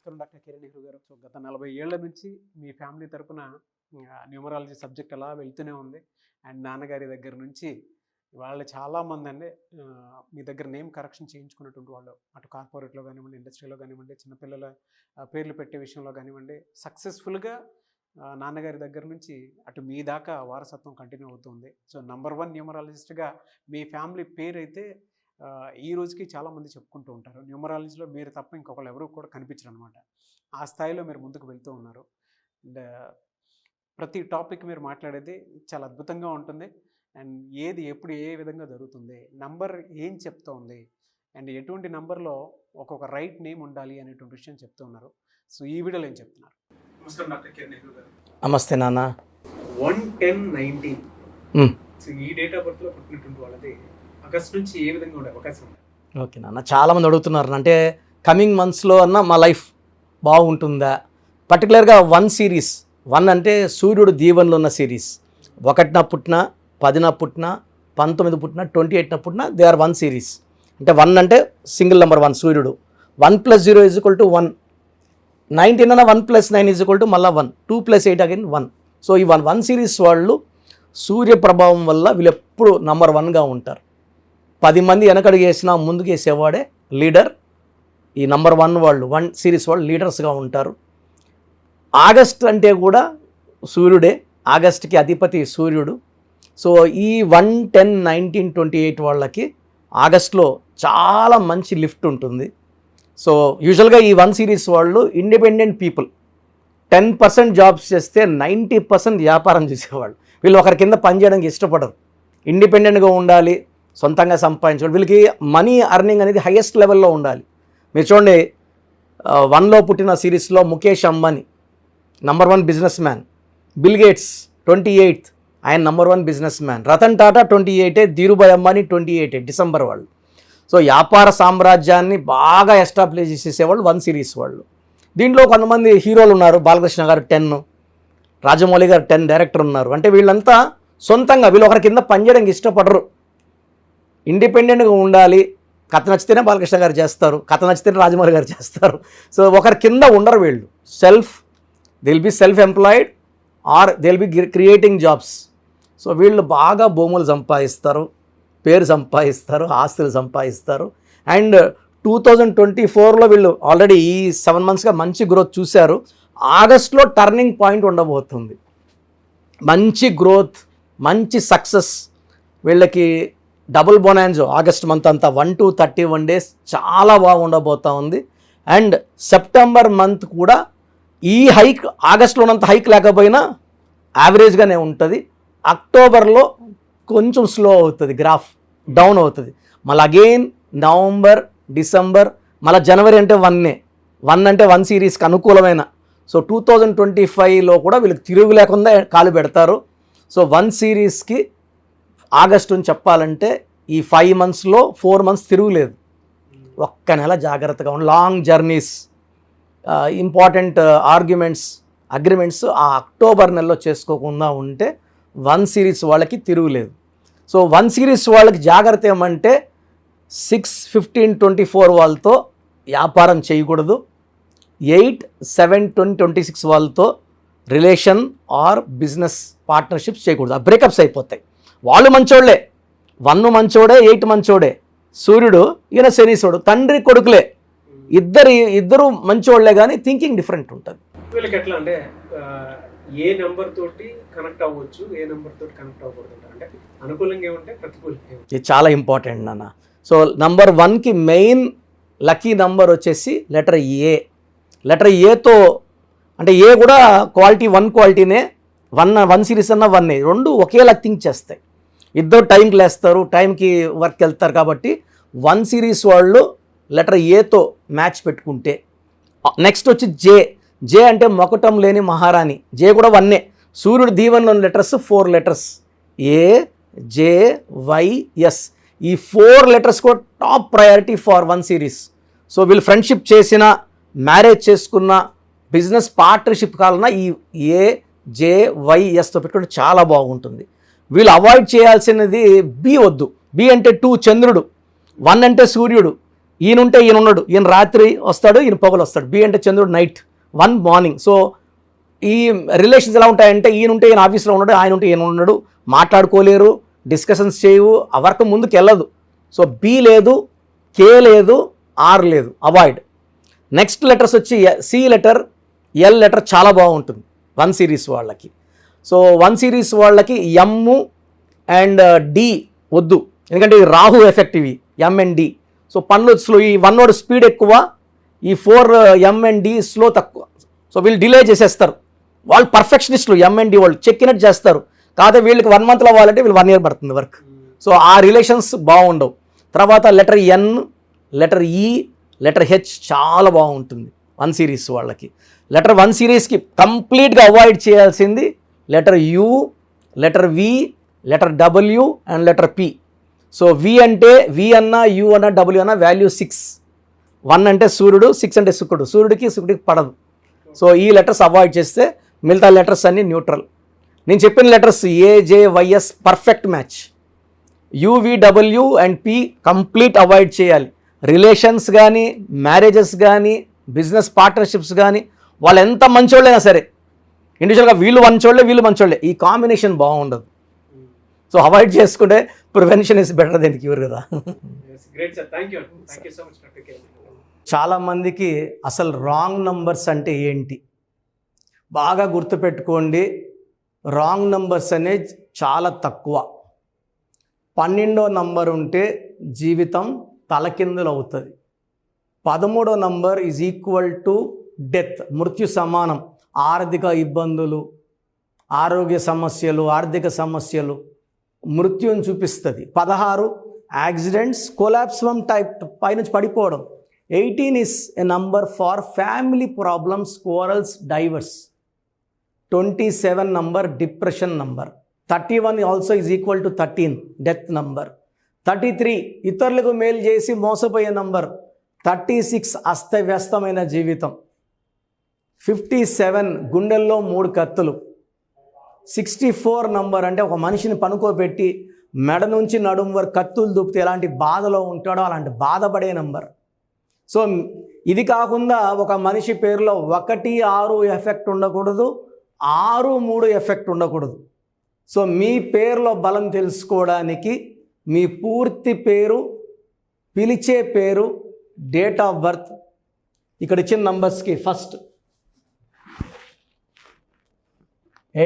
నమస్కారం డాక్టర్ కిరణ్ నెహ్రూ గారు. సో గత 40 ఏళ్ల నుంచి మీ ఫ్యామిలీ తరపున న్యూమరాలజీ సబ్జెక్ట్ అలా వెళ్తూనే ఉంది. అండ్ నాన్నగారి దగ్గర నుంచి వాళ్ళు చాలామంది అండి మీ దగ్గర నేమ్ కరెక్షన్ చేయించుకున్నటువంటి వాళ్ళు, అటు కార్పొరేట్లో కానివ్వండి, ఇండస్ట్రీలో కానివ్వండి, చిన్నపిల్లల పేర్లు పెట్టే విషయంలో కానివ్వండి, సక్సెస్ఫుల్గా నాన్నగారి దగ్గర నుంచి అటు మీ దాకా వారసత్వం కంటిన్యూ అవుతుంది. సో నంబర్ 1 న్యూమరాలజిస్ట్గా మీ ఫ్యామిలీ పేరు అయితే ఈ రోజుకి చాలామంది చెప్పుకుంటూ ఉంటారు. న్యూమరాలజీలో మీరు తప్ప ఇంకొకళ్ళు ఎవరు కూడా కనిపించరు అనమాట. ఆ స్థాయిలో మీరు ముందుకు వెళ్తూ ఉన్నారు. అండ్ ప్రతి టాపిక్ మీరు మాట్లాడేది చాలా అద్భుతంగా ఉంటుంది. అండ్ ఏది ఎప్పుడు ఏ విధంగా జరుగుతుంది, నంబర్ ఏం చెప్తూ ఉంది, అండ్ ఎటువంటి నంబర్లో ఒక్కొక్క రైట్ నేమ్ ఉండాలి అనేటువంటి విషయం చెప్తూ ఉన్నారు. సో ఈ వీడియోలో ఏం చెప్తున్నారు? నమస్కారం డాక్టర్ కిరణ్ నెహ్రూ గారు. నమస్తే నాన్న. 1-10-19 సో ఈ డేట్ ఆఫ్ బర్త్లో పుట్టినటువంటి వాళ్ళది ఆగస్ట్ నుంచి ఏ విధంగా ఉండే అవకాశం ఉంది? ఓకే నాన్న, చాలామంది అడుగుతున్నారు అంటే కమింగ్ మంత్స్లో అన్న మా లైఫ్ బాగుంటుందా, పర్టికులర్గా 1 సిరీస్. 1 అంటే సూర్యుడు దీవెనలో ఉన్న సిరీస్. 1న పుట్టిన, 10న పుట్టిన, 19 పుట్టిన, 28న పుట్టిన, దే ఆర్ 1 సిరీస్. అంటే 1 అంటే సింగిల్ నెంబర్ 1 సూర్యుడు. 1 + 0 = 1. 19 అన్న 1 + 9 మళ్ళీ 1. 2 + 8 అగైన్ 1. సో ఈ 1 సిరీస్ వాళ్ళు సూర్య ప్రభావం వల్ల వీళ్ళు ఎప్పుడు నంబర్ 1గా ఉంటారు. 10 మంది వెనకడుగు వేసినా ముందుకు వేసేవాడే లీడర్. ఈ నంబర్ 1 వాళ్ళు 1 సిరీస్ వాళ్ళు లీడర్స్గా ఉంటారు. ఆగస్ట్ అంటే కూడా సూర్యుడే, ఆగస్ట్కి అధిపతి సూర్యుడు. సో ఈ 1-10-19-28 వాళ్ళకి ఆగస్ట్లో చాలా మంచి లిఫ్ట్ ఉంటుంది. సో యూజువల్గా ఈ 1 సిరీస్ వాళ్ళు ఇండిపెండెంట్ పీపుల్. 10% జాబ్స్ చేస్తే 90% వ్యాపారం చేసేవాళ్ళు. వీళ్ళు ఒకరి కింద పనిచేయడానికి ఇష్టపడరు. ఇండిపెండెంట్గా ఉండాలి, సొంతంగా సంపాదించాలి. వీళ్ళకి మనీ అర్నింగ్ అనేది హైయెస్ట్ లెవెల్లో ఉండాలి. మీరు చూడండి, 1లో పుట్టిన సిరీస్లో Mukesh Ambani number 1 business man. Bill Gates 28th, ఆయన number 1 business man. Ratan Tata 28, Dhirubhai Ambani 28 December వాళ్ళు. సో వ్యాపార సామ్రాజ్యాన్ని బాగా ఎస్టాబ్లిష్ చేసేవాళ్ళు 1 సిరీస్ వాళ్ళు. దీంట్లో కొంతమంది హీరోలు ఉన్నారు. బాలకృష్ణ గారు 10, రాజమౌళి గారు 10 డైరెక్టర్ ఉన్నారు. అంటే వీళ్ళంతా సొంతంగా వీళ్ళు ఒకరి కింద పనిచేయడానికి ఇష్టపడరు. ఇండిపెండెంట్గా ఉండాలి. కథ నచ్చితేనే బాలకృష్ణ గారు చేస్తారు, కథ నచ్చితేనే రాజమౌళి గారు చేస్తారు. సో ఒకరి కింద ఉండరు వీళ్ళు. They will be self employed are they will be creating jobs. So వీళ్ళు బాగా భూములు సంపాదిస్తారు, పేరు సంపాదిస్తారు, ఆస్తులు సంపాదిస్తారు. అండ్ 2024లో వీళ్ళు ఆల్రెడీ ఈ 7 monthsగా మంచి గ్రోత్ చూశారు. ఆగస్ట్లో టర్నింగ్ పాయింట్ ఉండబోతుంది. మంచి గ్రోత్, మంచి సక్సెస్. వీళ్ళకి డబుల్ బొనాన్జో ఆగస్ట్ మంత్ అంతా 1-31 days చాలా బాగా ఉండబోతూ ఉంది. అండ్ సెప్టెంబర్ మంత్ కూడా ఈ హైక్ ఆగస్ట్లో ఉన్నంత హైక్ లేకపోయినా యావరేజ్గానే ఉంటుంది. అక్టోబర్లో కొంచెం స్లో అవుతుంది, గ్రాఫ్ డౌన్ అవుతుంది. మళ్ళీ అగైన్ నవంబర్, డిసెంబర్, మళ్ళీ జనవరి అంటే 1 అంటే 1 సిరీస్కి అనుకూలమైన. సో 2025లో కూడా వీళ్ళకి తిరుగు లేకుండా కాలు పెడతారు. సో 1 సిరీస్కి ఆగస్టు అని చెప్పాలంటే ఈ 5 monthsలో 4 months తిరుగులేదు. ఒక్క నెల జాగ్రత్తగా ఉండి, లాంగ్ జర్నీస్, ఇంపార్టెంట్ అగ్రిమెంట్స్ ఆ అక్టోబర్ నెలలో చేసుకోకుండా ఉంటే 1 సిరీస్ వాళ్ళకి తిరుగులేదు. సో 1 సిరీస్ వాళ్ళకి జాగ్రత్త ఏమంటే 6-15-24 వాళ్ళతో వ్యాపారం చేయకూడదు. 8-7-20-26 వాళ్ళతో రిలేషన్ ఆర్ బిజినెస్ పార్ట్నర్షిప్స్ చేయకూడదు. ఆ బ్రేకప్స్ అయిపోతాయి. వాళ్ళు మంచోళ్లే, 1 మంచోడే, 8 మంచోడే. సూర్యుడు ఈయన శనీశ్వరుడు, తండ్రి కొడుకులే, ఇద్దరు మంచోళ్లే, కానీ థింకింగ్ డిఫరెంట్ ఉంటుంది. వీళ్ళకి ఎట్లా అంటే ఏ నెంబర్ తోటి కనెక్ట్ అవ్వచ్చు, ఏ నెంబర్ తోటి కనెక్ట్ అవ్వకూడదు, అంటే అనుకూలంగా ఏమంటే ప్రతికూలంగా. ఇది చాలా ఇంపార్టెంట్ నాన్న. సో నంబర్ 1కి మెయిన్ లక్కీ నంబర్ వచ్చేసి లెటర్ ఏ. లెటర్ ఏతో అంటే ఏ కూడా క్వాలిటీ 1 క్వాలిటీనే. 1 సిరీస్ అన్న 1 రెండు ఒకేలా థింక్ చేస్తాయి. ఇద్దరు టైంకి లేస్తారు, టైంకి వర్క్ వెళ్తారు. కాబట్టి 1 సిరీస్ వాళ్ళు లెటర్ ఏతో మ్యాచ్ పెట్టుకుంటే. నెక్స్ట్ వచ్చి జే అంటే మొకటం లేని మహారాణి. జే కూడా 1. సూర్యుడు దీవెనలోని లెటర్స్ 4 letters, AJYS. ఈ 4 letters కూడా top priority for 1 series. So వీళ్ళు ఫ్రెండ్షిప్ చేసినా, మ్యారేజ్ చేసుకున్న, బిజినెస్ పార్ట్నర్షిప్ కావాలన్నా ఈ AJYSతో పెట్టుకుంటే చాలా బాగుంటుంది. వీళ్ళు అవాయిడ్ చేయాల్సినది బి వద్దు. బి అంటే 2 చంద్రుడు, 1 అంటే సూర్యుడు, ఈయనుంటే ఈయన ఉన్నాడు, ఈయన రాత్రి వస్తాడు, ఈయన పొగలు వస్తాడు. బి అంటే చంద్రుడు నైట్, 1 మార్నింగ్. సో ఈ రిలేషన్స్ ఎలా ఉంటాయంటే ఈయనుంటే ఈయన ఆఫీస్లో ఉన్నాడు, ఆయన ఉంటే ఈయన ఉన్నాడు, మాట్లాడుకోలేరు, డిస్కషన్స్ చేయవు, ఆ వర్క్ ముందుకు వెళ్ళదు. సో బి లేదు, కే లేదు, ఆర్ లేదు, అవాయిడ్. నెక్స్ట్ లెటర్స్ వచ్చి సి లెటర్, ఎల్ లెటర్ చాలా బాగుంటుంది 1 సిరీస్ వాళ్ళకి. సో 1 సిరీస్ వాళ్ళకి ఎమ్ అండ్ డి వద్దు, ఎందుకంటే ఇది రాహు ఎఫెక్ట్ ఇవి, ఎమ్ అండ్ డి. సో పనులు స్లో, ఈ 1 వర్డ్ స్పీడ్ ఎక్కువ, ఈ 4 ఎమ్ అండ్ డి స్లో తక్కువ. సో వీళ్ళు డిలే చేసేస్తారు. వాళ్ళు పర్ఫెక్షనిస్టులు, ఎమ్ అండ్ డి వాళ్ళు చెక్కినట్టు చేస్తారు. కాకపోతే వీళ్ళకి 1 మంత్లో అవ్వాలంటే వీళ్ళు 1 ఇయర్ పడుతుంది వర్క్. సో ఆ రిలేషన్స్ బాగుండవు. తర్వాత లెటర్ ఎన్, లెటర్ ఈ, లెటర్ హెచ్ చాలా బాగుంటుంది 1 సిరీస్ వాళ్ళకి. లెటర్ 1 సిరీస్కి కంప్లీట్గా అవాయిడ్ చేయాల్సింది letter U, letter V, letter W and letter P. So V అంటే వి అన్నా, యు అన్నా, డబ్ల్యూ అన్నా వాల్యూ 6. 1 అంటే సూర్యుడు, 6 అంటే శుక్రుడు. శుక్రుడికి పడదు. సో ఈ లెటర్స్ అవాయిడ్ చేస్తే మిగతా లెటర్స్ అన్నీ న్యూట్రల్. నేను చెప్పిన letters AJYS perfect match. UVW and P complete avoid చేయాలి. రిలేషన్స్ కానీ, మ్యారేజెస్ కానీ, బిజినెస్ పార్ట్నర్షిప్స్ కానీ, వాళ్ళు ఎంత మంచోళ్ళైనా సరే, ఇండివిజువల్గా వీళ్ళు మంచోళ్ళే, వీళ్ళు మంచోళ్ళే, ఈ కాంబినేషన్ బాగుండదు. సో అవాయిడ్ చేసుకుంటే prevention is better than cure కదా. చాలామందికి అసలు రాంగ్ నంబర్స్ అంటే ఏంటి బాగా గుర్తుపెట్టుకోండి. రాంగ్ నంబర్స్ అనేది చాలా తక్కువ. 12వ నంబర్ ఉంటే జీవితం తలకిందులు అవుతుంది. 13వ number is equal to death, మృత్యు సమానం. ఆర్థిక ఇబ్బందులు, ఆరోగ్య సమస్యలు, ఆర్థిక సమస్యలు, మృత్యుని చూపిస్తుంది. 16 యాక్సిడెంట్స్, కొలాప్స్ ఫ్రమ్ టైప్ పైనుంచి పడిపోవడం. 18 is a number for family problems, quarrels, divorce. 27 number depression number. 31 also is equal to 13 death number. 33 ఇతరులకు మేలు చేసి మోసపోయే నంబర్. 36 అస్తవ్యస్తమైన జీవితం. 57 గుండెల్లో 3 కత్తులు. 64 నంబర్ అంటే ఒక మనిషిని పనుకోబెట్టి మెడ నుంచి నడుము వరకు కత్తులు దూపితే ఎలాంటి బాధలో ఉంటాడో అలాంటి బాధపడే నంబర్. సో ఇది కాకుండా ఒక మనిషి పేరులో 1, 6 ఎఫెక్ట్ ఉండకూడదు, 6, 3 ఎఫెక్ట్ ఉండకూడదు. సో మీ పేరులో బలం తెలుసుకోవడానికి మీ పూర్తి పేరు, పిలిచే పేరు, డేట్ ఆఫ్ బర్త్, ఇక్కడ ఇచ్చిన నంబర్స్కి ఫస్ట్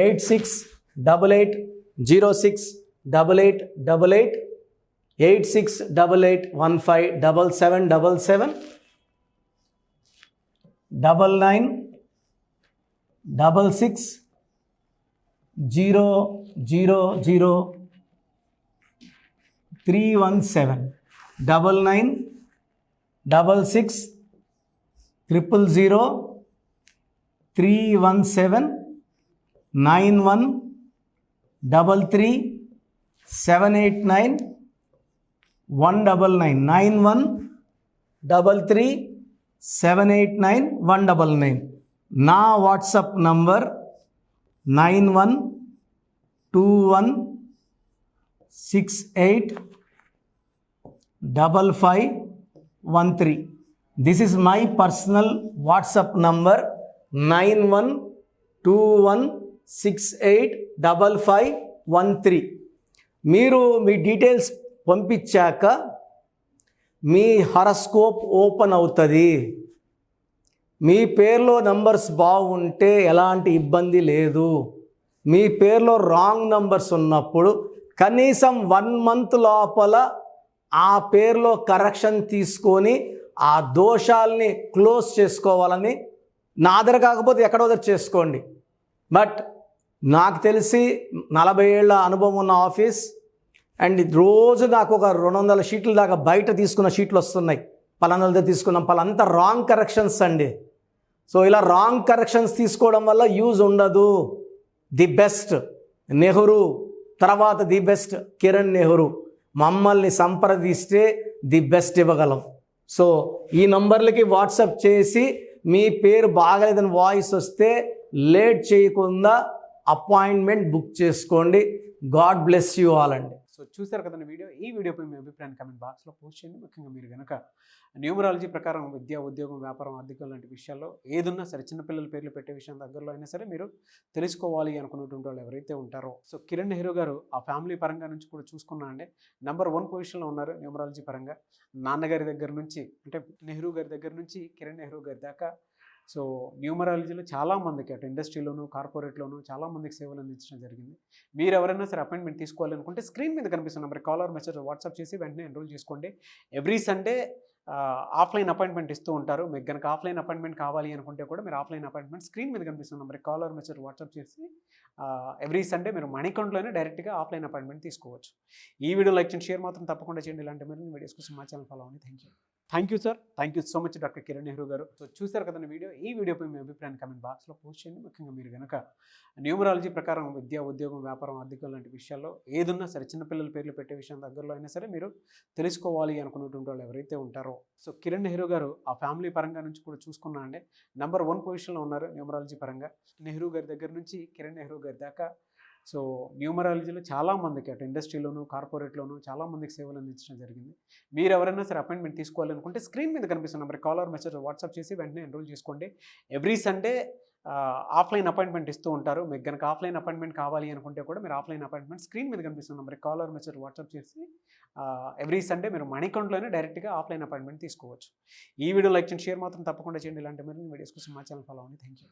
8688068888 8688157777 9966000317 9966000317 9133 789 199 నా WhatsApp number 9121685513. This is my personal WhatsApp number 9121685513. మీరు మీ డీటెయిల్స్ పంపించాక మీ హరస్కోప్ ఓపెన్ అవుతుంది. మీ పేరులో నంబర్స్ బాగుంటే ఎలాంటి ఇబ్బంది లేదు. మీ పేరులో రాంగ్ నంబర్స్ ఉన్నప్పుడు కనీసం 1 మంత్ లోపల ఆ పేరులో కరెక్షన్ తీసుకొని ఆ దోషాల్ని క్లోజ్ చేసుకోవాలని, నా దగ్గర కాకపోతే ఎక్కడో దగ్గర చేసుకోండి. బట్ నాకు తెలిసి 40 ఏళ్ళ అనుభవం ఉన్న ఆఫీస్ అండ్ రోజు నాకు ఒక 200 షీట్ల దాకా బయట తీసుకున్న షీట్లు వస్తున్నాయి. పలానాలతో తీసుకున్నాం, పలాంతా రాంగ్ కరెక్షన్స్ అండి. సో ఇలా రాంగ్ కరెక్షన్స్ తీసుకోవడం వల్ల యూజ్ ఉండదు. ది బెస్ట్ నెహ్రూ, తర్వాత ది బెస్ట్ కిరణ్ నెహ్రూ, మమ్మల్ని సంప్రదిస్తే ది బెస్ట్ ఇవ్వగలం. సో ఈ నంబర్లకి వాట్సాప్ చేసి మీ పేరు బాగలేదని వాయిస్ వస్తే లేట్ చేయకుండా అపాయింట్మెంట్ బుక్ చేసుకోండి. గాడ్ బ్లెస్ యూ ఆల్ అండి. సో చూసారు కదండి వీడియో. ఈ వీడియోపై మీ అభిప్రాయాన్ని కామెంట్ బాక్స్లో పోస్ట్ చేయండి. ముఖ్యంగా మీరు కనుక న్యూమరాలజీ ప్రకారం విద్య, ఉద్యోగం, వ్యాపారం, ఆర్థికం లాంటి విషయాల్లో ఏదున్నా సరే, చిన్నపిల్లల పేర్లు పెట్టే విషయం దగ్గరలో అయినా సరే మీరు తెలుసుకోవాలి అనుకున్నటువంటి వాళ్ళు ఎవరైతే ఉంటారో, సో కిరణ్ నెహ్రూ గారు ఆ ఫ్యామిలీ పరంగా నుంచి కూడా చూసుకున్నా అండి నంబర్ 1 పొజిషన్లో ఉన్నారు న్యూమరాలజీ పరంగా. నాన్నగారి దగ్గర నుంచి అంటే నెహ్రూ గారి దగ్గర నుంచి కిరణ్ నెహ్రూ గారి దాకా సో న్యూమరాలజీలో చాలామందికి అటు ఇండస్ట్రీలోను, కార్పొరేట్లోను చాలామందికి సేవలు అందించడం జరిగింది. మీరు ఎవరైనా సరే అపాయింట్మెంట్ తీసుకోవాలనుకుంటే స్క్రీన్ మీద కనిపిస్తున్న నెంబర్ కాలర్ మెసేజ్ వాట్సాప్ చేసి వెంటనే ఎన్రోల్ చేసుకోండి. ఎవ్రీ సండే ఆఫ్లైన్ అపాయింట్మెంట్ ఇస్తూ ఉంటారు. మీకు కనుక ఆఫ్లైన్ అపాయింట్మెంట్ కావాలి అనుకుంటే కూడా మీరు ఆఫ్లైన్ అపాయింట్మెంట్ స్క్రీన్ మీద కనిపిస్తున్న నెంబర్ కాలర్ మెసేజ్ వాట్సాప్ చేసి ఎవ్రీ సండే మీరు మనీ అకౌంట్లోనే డైరెక్ట్గా ఆఫ్లైన్ అపాయింట్మెంట్ తీసుకోవచ్చు. ఈ వీడియో లైక్ చేయండి, షేర్ మాత్రం తప్పకుండా చేయండి. ఇలాంటి మరిన్ని వీడియోస్ కోసం మా ఛానల్ ఫాలో అవ్వండి. Thank you sir. Thank you so much doctor Kiran Nehru గారు. సో చూసారు కదండి వీడియో. ఈ వీడియోపై మీ అభిప్రాయాన్ని కామెంట్ బాక్స్లో పోస్ట్ చేయండి. ముఖ్యంగా మీరు కనుక న్యూమరాలజీ ప్రకారం విద్య, ఉద్యోగం, వ్యాపారం, ఆర్థికం లాంటి విషయాల్లో ఏదున్నా సరే, చిన్నపిల్లల పేర్లు పెట్టే విషయం దగ్గరలో అయినా సరే మీరు తెలుసుకోవాలి అనుకున్నటువంటి వాళ్ళు ఎవరైతే ఉంటారో, సో కిరణ్ నెహ్రూ గారు ఆ ఫ్యామిలీ పరంగా నుంచి కూడా చూసుకున్నా అండి నంబర్ 1 పొజిషన్లో ఉన్నారు న్యూమరాలజీ పరంగా. నెహ్రూ గారి దగ్గర నుంచి కిరణ్ నెహ్రూ గారి దాకా సో న్యూమరాలజీలో చాలామందికి అటు ఇండస్ట్రీలోను, కార్పొరేట్లోను చాలామందికి సేవలు అందించడం జరిగింది. మీరు ఎవరైనా సరే అపాయింట్మెంట్ తీసుకోవాలనుకుంటే స్క్రీన్ మీద కనిపిస్తున్న నెంబర్ కాలర్ మెసేజ్ వాట్సాప్ చేసి వెంటనే ఎన్రోల్ చేసుకోండి. ఎవ్రీ సండే ఆఫ్లైన్ అపాయింట్మెంట్ ఇస్తూ ఉంటారు. మీకు కనుక ఆఫ్లైన్ అపాయింట్మెంట్ కావాలి అనుకుంటే కూడా మీరు ఆఫ్లైన్ అపాయింట్మెంట్ స్క్రీన్ మీద కనిపిస్తున్న నెంబర్ కాలర్ మెసేజ్ వాట్సాప్ చేసి ఎవ్రీ సండే మీరు మనీ అకౌంట్లోనే డైరెక్ట్గా ఆఫ్లైన్ అపాయింట్మెంట్ తీసుకోవచ్చు. ఈ వీడియో లైక్ చేయండి, షేర్ మాత్రం తప్పకుండా చేయండి. ఇలాంటి మరిన్ని వీడియోస్ కోసం మా ఛానల్ ఫాలో అవ్వండి. Thank you.